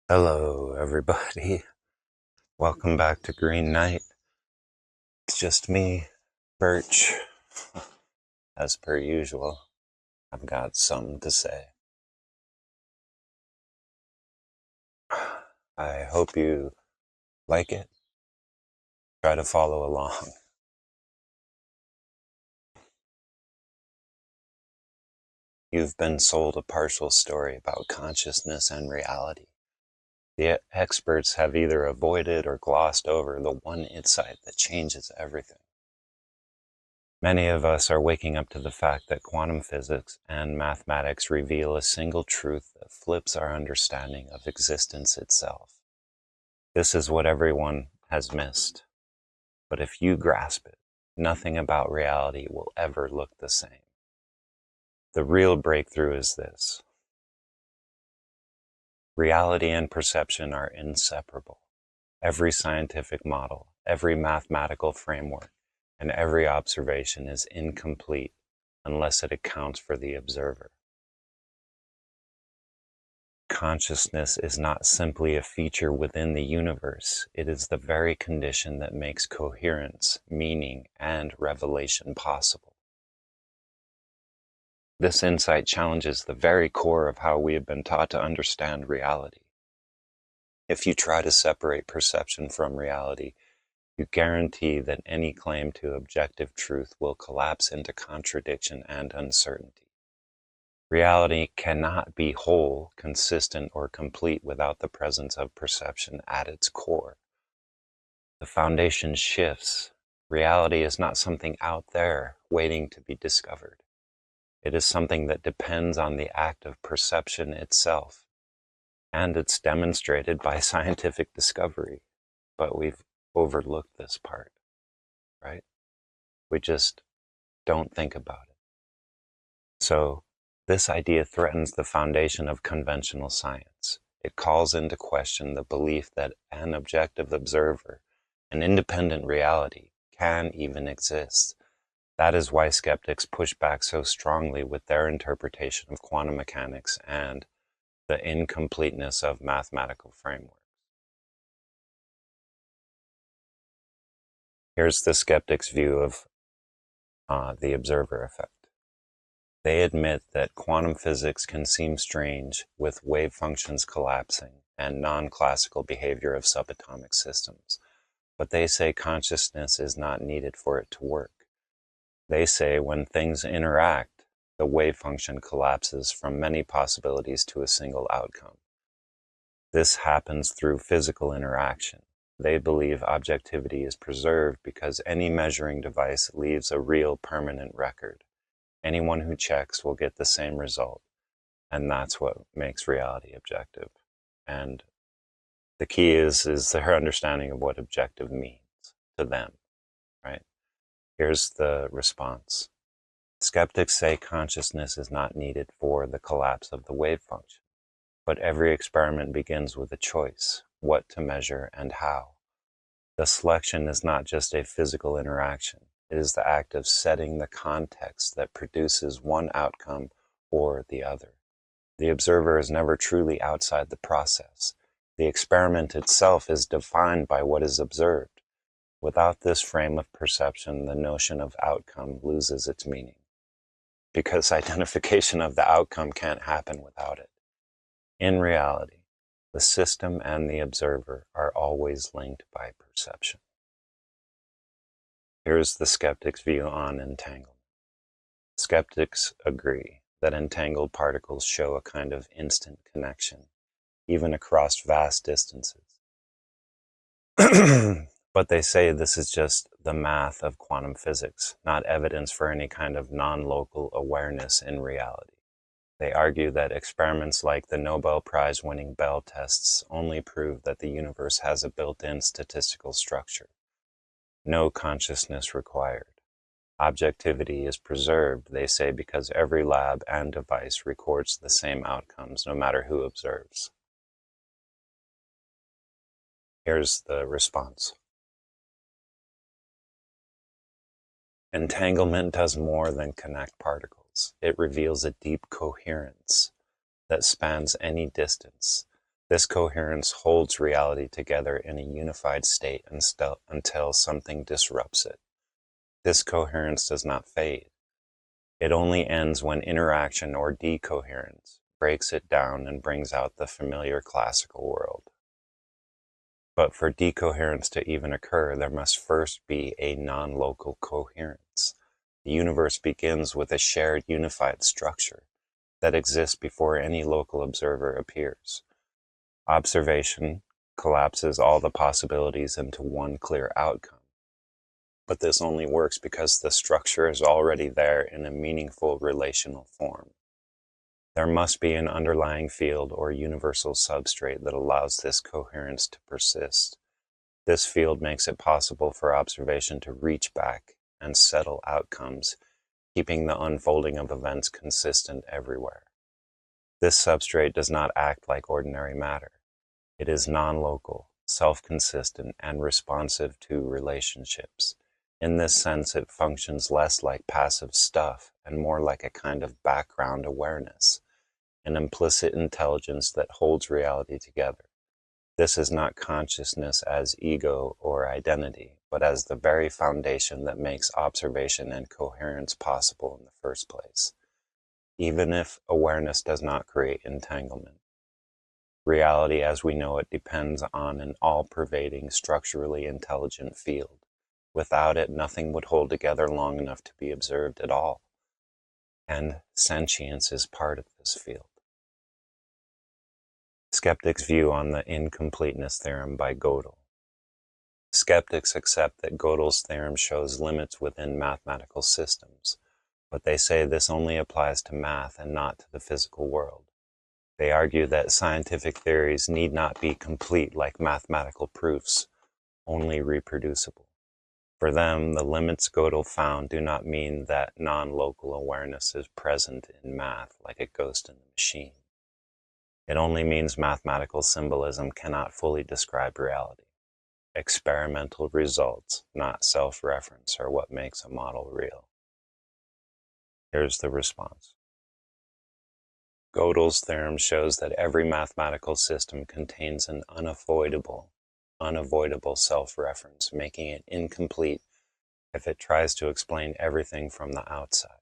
Hello, everybody. Welcome back to Green Night. It's just me, Burch. As per usual, I've got something to say. I hope you like it. Try to follow along. You've been sold a partial story about consciousness and reality. The experts have either avoided or glossed over the one insight that changes everything. Many of us are waking up to the fact that quantum physics and mathematics reveal a single truth that flips our understanding of existence itself. This is what everyone has missed. But if you grasp it, nothing about reality will ever look the same. The real breakthrough is this. Reality and perception are inseparable. Every scientific model, every mathematical framework, and every observation is incomplete unless it accounts for the observer. Consciousness is not simply a feature within the universe, it is the very condition that makes coherence, meaning, and revelation possible. This insight challenges the very core of how we have been taught to understand reality. If you try to separate perception from reality, you guarantee that any claim to objective truth will collapse into contradiction and uncertainty. Reality cannot be whole, consistent, or complete without the presence of perception at its core. The foundation shifts. Reality is not something out there waiting to be discovered. It is something that depends on the act of perception itself. And it's demonstrated by scientific discovery. But we've overlooked this part, right? We just don't think about it. So this idea threatens the foundation of conventional science. It calls into question the belief that an objective observer, an independent reality, can even exist. That is why skeptics push back so strongly with their interpretation of quantum mechanics and the incompleteness of mathematical frameworks. Here's the skeptic's view of the observer effect. They admit that quantum physics can seem strange with wave functions collapsing and non-classical behavior of subatomic systems, but they say consciousness is not needed for it to work. They say when things interact, the wave function collapses from many possibilities to a single outcome. This happens through physical interaction. They believe objectivity is preserved because any measuring device leaves a real permanent record. Anyone who checks will get the same result, and that's what makes reality objective. And the key is their understanding of what objective means to them, right? Here's the response. Skeptics say consciousness is not needed for the collapse of the wave function, but every experiment begins with a choice, what to measure and how. The selection is not just a physical interaction. It is the act of setting the context that produces one outcome or the other. The observer is never truly outside the process. The experiment itself is defined by what is observed. Without this frame of perception, the notion of outcome loses its meaning, because identification of the outcome can't happen without it. In reality, the system and the observer are always linked by perception. Here's the skeptic's view on entanglement. Skeptics agree that entangled particles show a kind of instant connection, even across vast distances. But they say this is just the math of quantum physics, not evidence for any kind of non-local awareness in reality. They argue that experiments like the Nobel Prize-winning Bell tests only prove that the universe has a built-in statistical structure. No consciousness required. Objectivity is preserved, they say, because every lab and device records the same outcomes, no matter who observes. Here's the response. Entanglement does more than connect particles. It reveals a deep coherence that spans any distance. This coherence holds reality together in a unified state until something disrupts it. This coherence does not fade. It only ends when interaction or decoherence breaks it down and brings out the familiar classical world. But for decoherence to even occur, there must first be a non-local coherence. The universe begins with a shared unified structure that exists before any local observer appears. Observation collapses all the possibilities into one clear outcome. But this only works because the structure is already there in a meaningful relational form. There must be an underlying field or universal substrate that allows this coherence to persist. This field makes it possible for observation to reach back and settle outcomes, keeping the unfolding of events consistent everywhere. This substrate does not act like ordinary matter. It is non-local, self-consistent, and responsive to relationships. In this sense, it functions less like passive stuff and more like a kind of background awareness, an implicit intelligence that holds reality together. This is not consciousness as ego or identity, but as the very foundation that makes observation and coherence possible in the first place, even if awareness does not create entanglement. Reality as we know it depends on an all-pervading, structurally intelligent field. Without it, nothing would hold together long enough to be observed at all. And sentience is part of this field. Skeptics' view on the incompleteness theorem by Gödel. Skeptics accept that Gödel's theorem shows limits within mathematical systems, but they say this only applies to math and not to the physical world. They argue that scientific theories need not be complete like mathematical proofs, only reproducible. For them, the limits Gödel found do not mean that non-local awareness is present in math like a ghost in the machine. It only means mathematical symbolism cannot fully describe reality. Experimental results, not self-reference, are what makes a model real. Here's the response. Gödel's theorem shows that every mathematical system contains an unavoidable self-reference, making it incomplete if it tries to explain everything from the outside.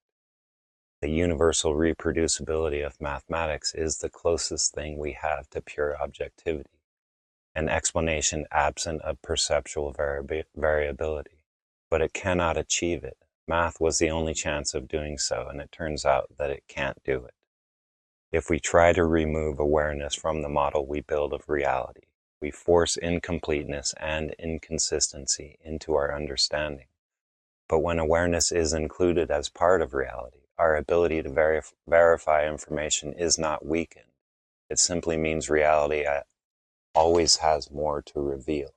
The universal reproducibility of mathematics is the closest thing we have to pure objectivity, an explanation absent of perceptual variability, but it cannot achieve it. Math was the only chance of doing so, and it turns out that it can't do it. If we try to remove awareness from the model we build of reality, we force incompleteness and inconsistency into our understanding. But when awareness is included as part of reality, our ability to verify information is not weakened. It simply means reality always has more to reveal.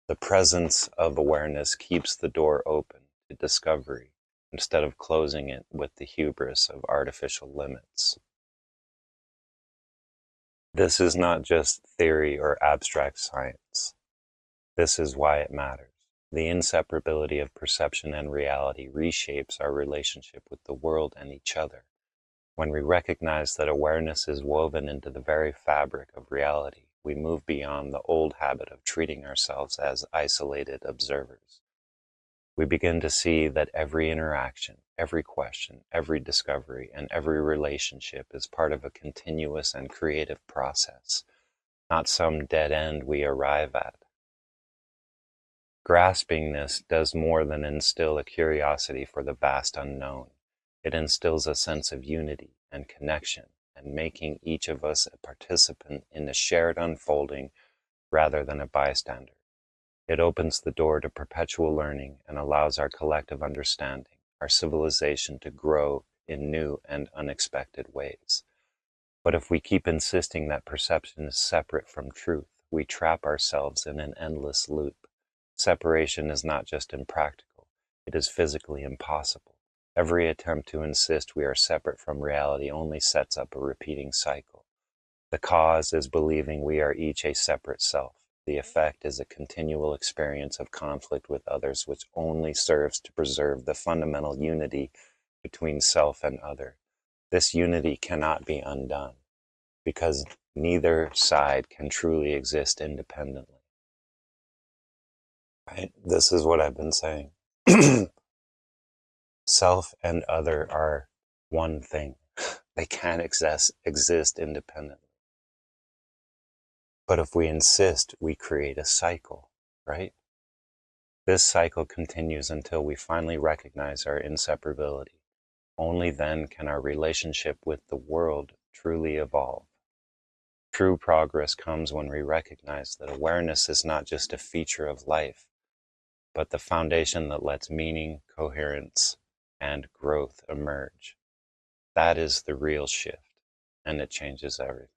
The presence of awareness keeps the door open to discovery instead of closing it with the hubris of artificial limits. This is not just theory or abstract science. This is why it matters. The inseparability of perception and reality reshapes our relationship with the world and each other. When we recognize that awareness is woven into the very fabric of reality, we move beyond the old habit of treating ourselves as isolated observers. We begin to see that every interaction, every question, every discovery, and every relationship is part of a continuous and creative process, not some dead end we arrive at. Grasping this does more than instill a curiosity for the vast unknown. It instills a sense of unity and connection, and making each of us a participant in the shared unfolding rather than a bystander. It opens the door to perpetual learning and allows our collective understanding, our civilization, to grow in new and unexpected ways. But if we keep insisting that perception is separate from truth, we trap ourselves in an endless loop. Separation is not just impractical, it is physically impossible. Every attempt to insist we are separate from reality only sets up a repeating cycle. The cause is believing we are each a separate self. The effect is a continual experience of conflict with others, which only serves to preserve the fundamental unity between self and other. This unity cannot be undone, because neither side can truly exist independently. Right? This is what I've been saying. Self and other are one thing. They can't exist independently. But if we insist, we create a cycle, right? This cycle continues until we finally recognize our inseparability. Only then can our relationship with the world truly evolve. True progress comes when we recognize that awareness is not just a feature of life, but the foundation that lets meaning, coherence, and growth emerge. That is the real shift, and it changes everything.